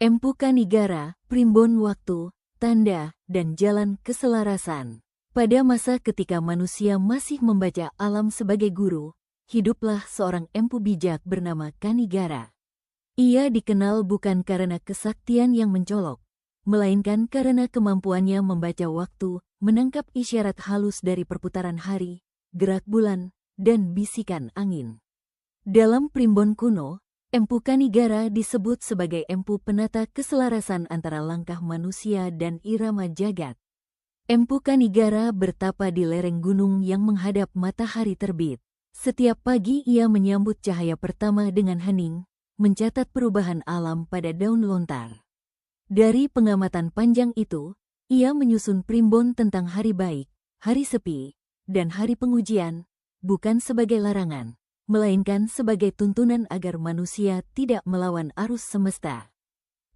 Empu Kanigara, primbon waktu, tanda, dan jalan keselarasan. Pada masa ketika manusia masih membaca alam sebagai guru, hiduplah seorang empu bijak bernama Kanigara. Ia dikenal bukan karena kesaktian yang mencolok, melainkan karena kemampuannya membaca waktu, menangkap isyarat halus dari perputaran hari, gerak bulan, dan bisikan angin. Dalam primbon kuno, Empu Kanigara disebut sebagai empu penata keselarasan antara langkah manusia dan irama jagat. Empu Kanigara bertapa di lereng gunung yang menghadap matahari terbit. Setiap pagi ia menyambut cahaya pertama dengan hening, mencatat perubahan alam pada daun lontar. Dari pengamatan panjang itu, ia menyusun primbon tentang hari baik, hari sepi, dan hari pengujian, bukan sebagai larangan, melainkan sebagai tuntunan agar manusia tidak melawan arus semesta.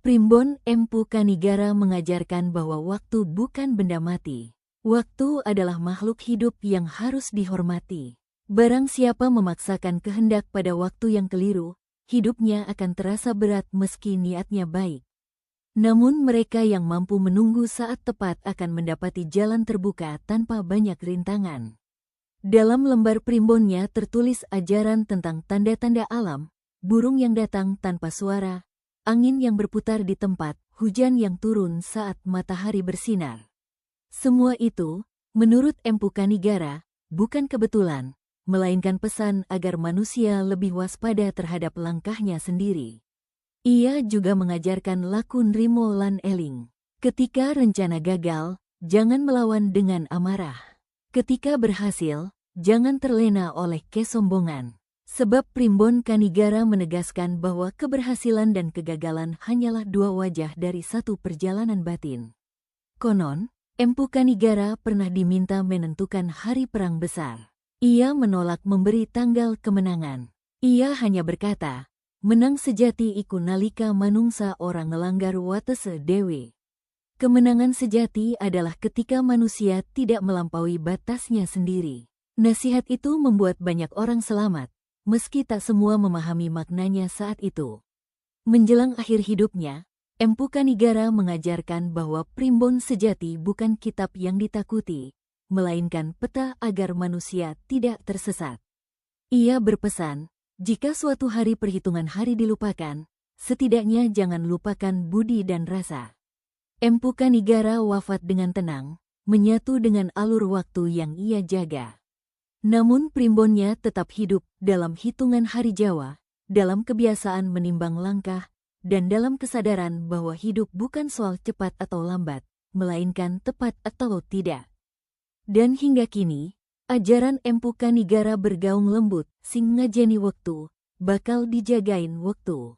Primbon Empu Kanigara mengajarkan bahwa waktu bukan benda mati. Waktu adalah makhluk hidup yang harus dihormati. Barang siapa memaksakan kehendak pada waktu yang keliru, hidupnya akan terasa berat meski niatnya baik. Namun mereka yang mampu menunggu saat tepat akan mendapati jalan terbuka tanpa banyak rintangan. Dalam lembar primbonnya tertulis ajaran tentang tanda-tanda alam, burung yang datang tanpa suara, angin yang berputar di tempat, hujan yang turun saat matahari bersinar. Semua itu, menurut Empu Kanigara, bukan kebetulan, melainkan pesan agar manusia lebih waspada terhadap langkahnya sendiri. Ia juga mengajarkan laku nrimo lan eling. Ketika rencana gagal, jangan melawan dengan amarah. Ketika berhasil, jangan terlena oleh kesombongan. Sebab primbon Kanigara menegaskan bahwa keberhasilan dan kegagalan hanyalah dua wajah dari satu perjalanan batin. Konon, Empu Kanigara pernah diminta menentukan hari perang besar. Ia menolak memberi tanggal kemenangan. Ia hanya berkata, menang sejati iku nalika manungsa orang ngelanggar watese dewe. Kemenangan sejati adalah ketika manusia tidak melampaui batasnya sendiri. Nasihat itu membuat banyak orang selamat, meski tak semua memahami maknanya saat itu. Menjelang akhir hidupnya, Empu Kanigara mengajarkan bahwa primbon sejati bukan kitab yang ditakuti, melainkan peta agar manusia tidak tersesat. Ia berpesan, jika suatu hari perhitungan hari dilupakan, setidaknya jangan lupakan budi dan rasa. Empu Kanigara wafat dengan tenang, menyatu dengan alur waktu yang ia jaga. Namun primbonnya tetap hidup dalam hitungan hari Jawa, dalam kebiasaan menimbang langkah, dan dalam kesadaran bahwa hidup bukan soal cepat atau lambat, melainkan tepat atau tidak. Dan hingga kini, ajaran Empu Kanigara bergaung lembut, sing ngajeni waktu, bakal dijagain waktu.